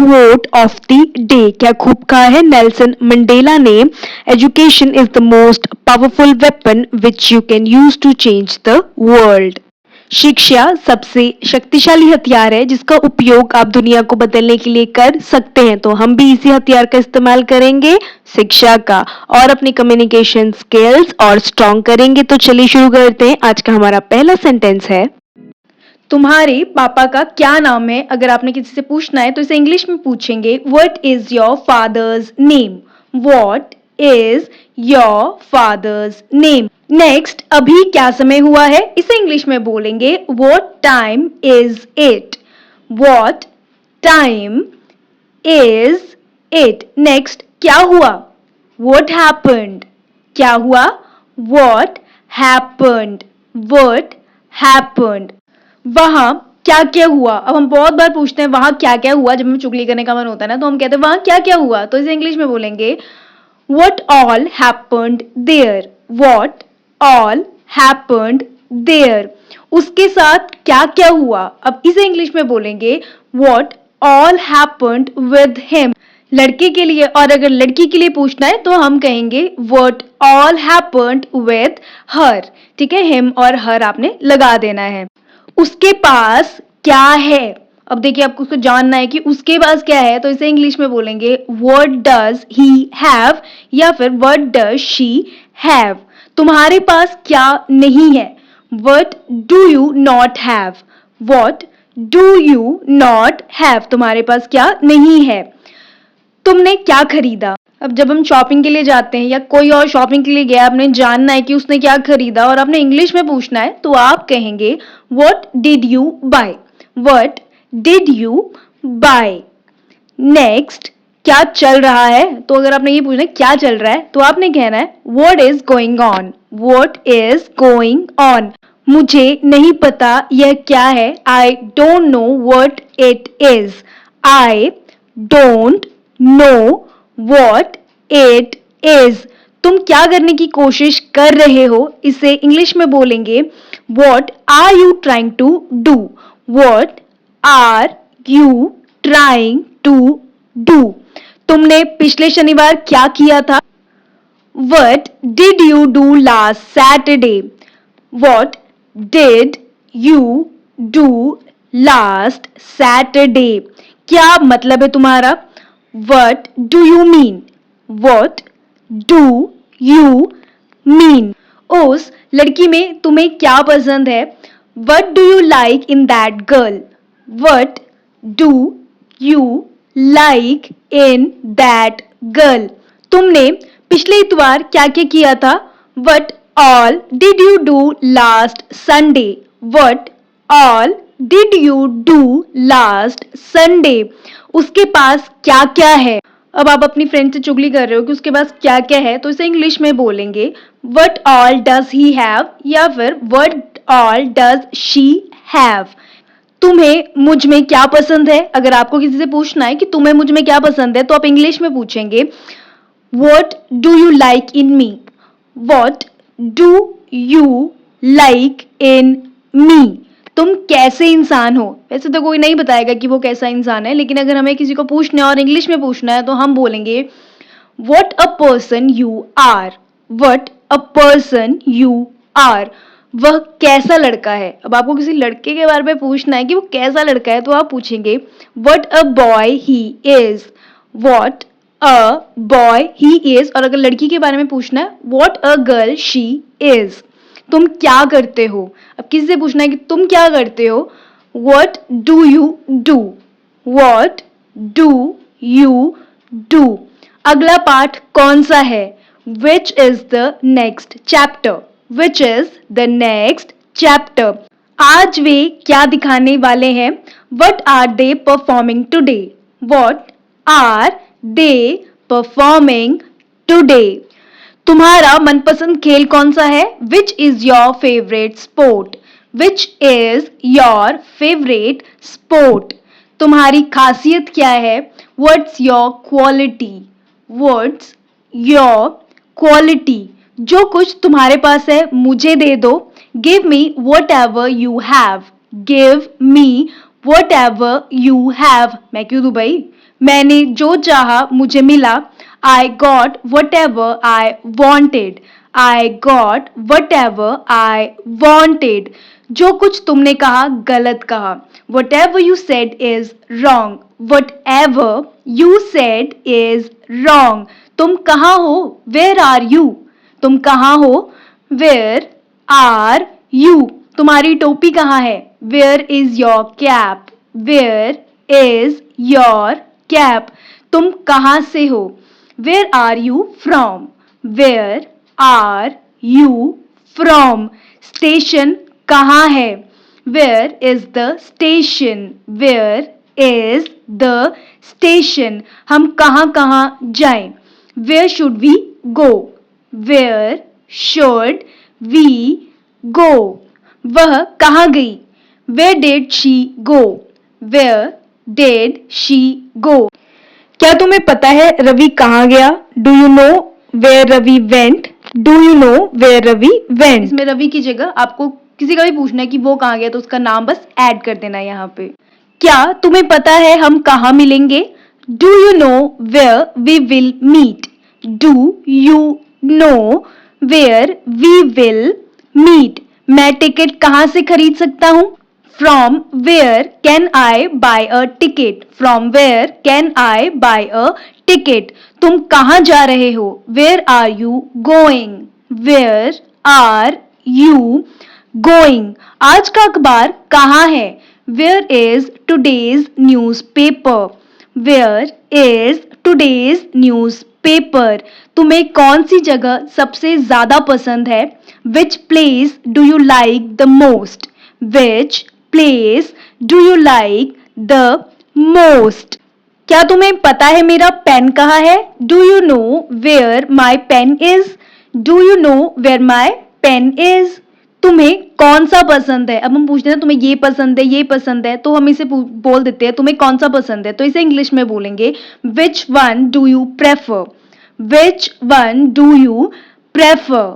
quote of the day. क्या खूब कहा है नेल्सन मंडेला ने, education is the most powerful weapon which you can use to change the world. शिक्षा सबसे शक्तिशाली हथियार है जिसका उपयोग आप दुनिया को बदलने के लिए कर सकते हैं. तो हम भी इसी हथियार का इस्तेमाल करेंगे, शिक्षा का, और अपनी कम्युनिकेशन स्किल्स और स्ट्रॉन्ग करेंगे. तो चलिए शुरू करते हैं. आज का हमारा पहला सेंटेंस है, तुम्हारे पापा का क्या नाम है. अगर आपने किसी से पूछना है तो इसे इंग्लिश में पूछेंगे, what is your father's name. What is your father's name. Next, अभी क्या समय हुआ है, इसे इंग्लिश में बोलेंगे, what time is it. What time is it. Next, क्या हुआ, व्हाट हैपेंड. क्या हुआ, व्हाट हैपेंड. What happened. वहां क्या क्या हुआ. अब हम बहुत बार पूछते हैं वहां क्या क्या हुआ, जब हमें चुगली करने का मन होता है ना, तो हम कहते हैं वहां क्या क्या हुआ. तो इसे इंग्लिश में बोलेंगे, what all happened there. what all happened there. उसके साथ क्या क्या हुआ. अब इसे इंग्लिश में बोलेंगे, what all happened with him. लड़के के लिए, और अगर लड़की के लिए पूछना है तो हम कहेंगे what all happened with her. ठीक है, him और her आपने लगा देना है. उसके पास क्या है. अब देखिए, आपको उसको जानना है कि उसके पास क्या है, तो इसे इंग्लिश में बोलेंगे, what does he have, या फिर what does she have. तुम्हारे पास क्या नहीं है, what do you not have. what do you not have. तुम्हारे पास क्या नहीं है. तुमने क्या खरीदा. अब जब हम शॉपिंग के लिए जाते हैं या कोई और शॉपिंग के लिए गया, आपने जानना है कि उसने क्या खरीदा और आपने इंग्लिश में पूछना है, तो आप कहेंगे, what did you buy. what did you buy. Next, क्या चल रहा है. तो अगर आपने ये पूछना है क्या चल रहा है, तो आपने कहना है, what is going on. what is going on. मुझे नहीं पता यह क्या है. I don't know what it is. I don't know what it is. तुम क्या करने की कोशिश कर रहे हो, इसे इंग्लिश में बोलेंगे, what are you trying to do. what are you trying to do. तुमने पिछले शनिवार क्या किया था. what did you do last Saturday. what did you do last Saturday. क्या मतलब है तुम्हारा. what do you mean. what do you mean. उस लड़की में तुम्हें क्या पसंद है. what do you like in that girl. what do you like in that girl. तुमने पिछले इतवार क्या क्या किया था. what all did you do last Sunday. what all did you do last Sunday. उसके पास क्या क्या है. अब आप अपनी फ्रेंड से चुगली कर रहे हो कि उसके पास क्या क्या है, तो इसे इंग्लिश में बोलेंगे, what all does he have, या फिर what all does she have. तुम्हें मुझ में क्या पसंद है. अगर आपको किसी से पूछना है कि तुम्हें मुझ में क्या पसंद है, तो आप इंग्लिश में पूछेंगे, what do you like in me. what do you like in me. तुम कैसे इंसान हो. वैसे तो कोई नहीं बताएगा कि वो कैसा इंसान है, लेकिन अगर हमें किसी को पूछना है और इंग्लिश में पूछना है, तो हम बोलेंगे, what a person you are. what a person you are. वह कैसा लड़का है. अब आपको किसी लड़के के बारे में पूछना है कि वो कैसा लड़का है, तो आप पूछेंगे, what a boy he is. what a boy he is. और अगर लड़की के बारे में पूछना है, what a girl she is. तुम क्या करते हो. अब किसी से पूछना है कि तुम क्या करते हो, what do you do. what do you do. अगला पाठ कौन सा है, which is the next chapter. which is the next chapter. आज वे क्या दिखाने वाले हैं, what are they performing today. what are they performing today. तुम्हारा मनपसंद खेल कौन सा है, which is your favorite sport. which is your favorite sport. तुम्हारी खासियत क्या है, what's your quality. what's your quality. जो कुछ तुम्हारे पास है मुझे दे दो, give me whatever you have. give me whatever you have, मैं क्यों दूं भाई? मैंने जो चाहा मुझे मिला. I got whatever I wanted. I got whatever I wanted. जो कुछ तुमने कहा गलत कहा. Whatever you said is wrong. Whatever you said is wrong. तुम कहाँ हो? Where are you? तुम कहाँ हो? Where are you? तुम्हारी टोपी कहाँ है? Where is your cap? Where is your cap? तुम कहाँ से हो? Where are you from? Where are you from? Station कहाँ है? Where is the station? Where is the station? हम कहाँ कहाँ जाएं? Where should we go? Where should we go? वह कहाँ गई? Where did she go? Where did she go? क्या तुम्हें पता है रवि कहाँ गया? Do you know where Ravi went? Do you know where Ravi went? इसमें रवि की जगह आपको किसी का भी पूछना है कि वो कहाँ गया तो उसका नाम बस ऐड कर देना है यहाँ पे. क्या तुम्हें पता है हम कहाँ मिलेंगे? Do you know where we will meet? Do you know where we will meet? मैं टिकट कहाँ से खरीद सकता हूँ? From where can I buy a ticket? From where can I buy a ticket? तुम कहाँ जा रहे हो? Where are you going? Where are you going? आज का अखबार कहाँ है? Where is today's newspaper? Where is today's newspaper? तुम्हें कौन सी जगह सबसे ज्यादा पसंद है? Which place do you like the most? Which place do you like the most? क्या तुम्हें पता है मेरा पेन कहाँ है? Do you know where my pen is? Do you know where my pen is? तुम्हें कौन सा पसंद है? अब हम पूछते हैं तुम्हें ये पसंद है, ये पसंद है, तो हम इसे बोल देते हैं तुम्हें कौन सा पसंद है, तो इसे इंग्लिश में बोलेंगे which one do you prefer? Which one do you prefer?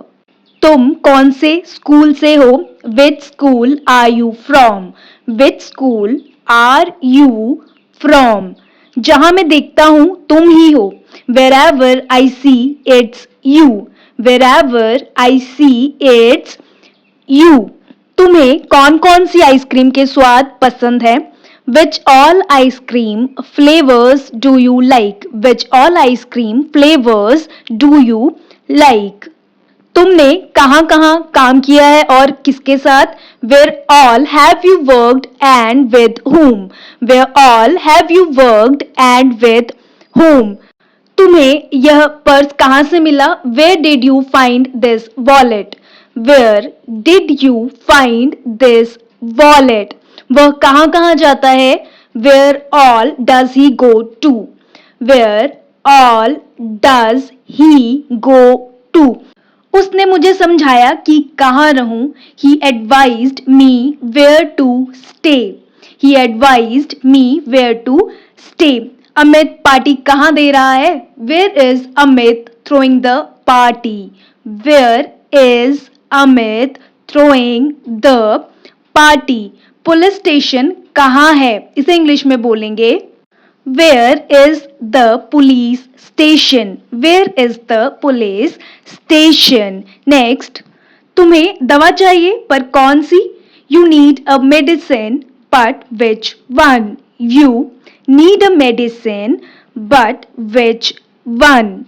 तुम कौन से स्कूल से हो? Which school are you from? Which school are you from? जहां मैं देखता हूं तुम ही हो. Wherever I see it's you. Wherever I see it's you. तुम्हें कौन कौन सी आइसक्रीम के स्वाद पसंद है? Which all ice cream flavors do you like? Which all ice cream flavors do you like? तुमने कहाँ कहाँ काम किया है और किसके साथ? Where all have you worked and with whom? Where all have you worked and with whom? तुम्हें यह पर्स कहाँ से मिला? Where did you find this wallet? Where did you find this wallet? वह कहाँ कहाँ जाता है? Where all does he go to? Where all does he go to? उसने मुझे समझाया कि कहाँ रहूं. He advised me where to stay. He advised me where to stay. Amit party कहाँ दे रहा है? Where is Amit throwing the party? Where is Amit throwing the party? Police station कहाँ है? इसे इंग्लिश में बोलेंगे Where is the police station? Where is the police station? Next, तुम्हें दवा चाहिए पर कौन सी? You need a medicine but which one? You need a medicine but which one?